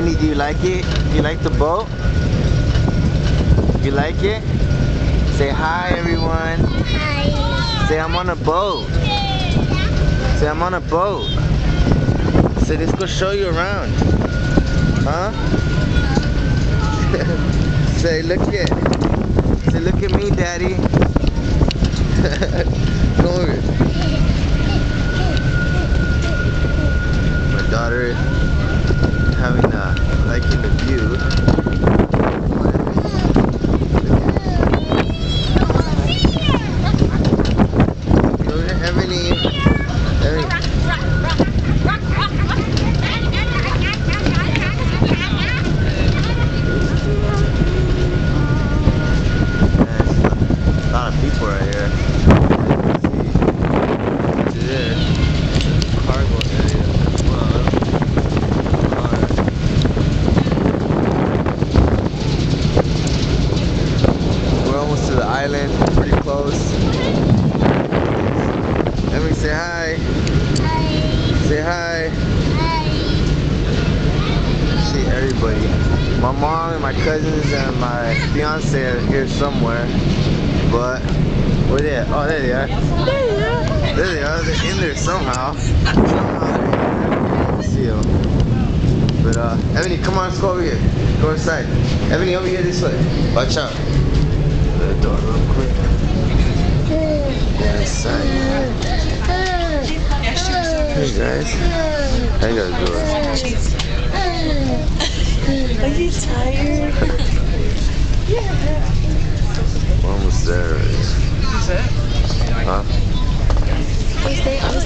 Ebony, do you like it? You like the boat? You like it? Say hi, everyone. Hi. Say I'm on a boat. Say I'm on a boat. Say let's go show you around. Huh? Say look at me, Daddy. Come over. My daughter liking the view. Go to Ebony. A lot of people right here. See, cargo area as well. We're almost to the island, pretty close. Let me say hi. Hi. Say hi. Hi. See everybody. My mom and my cousins and my fiance are here somewhere. But where they at? Oh, there they are. There they are. They're in there somehow. See them. But Ebony, come on, let's go over here. Go inside. Ebony, over here this way. Watch out. The door real quick. Get inside. Hey guys. How you guys doing? Are you tired? We're almost there already. Is it? Huh? I was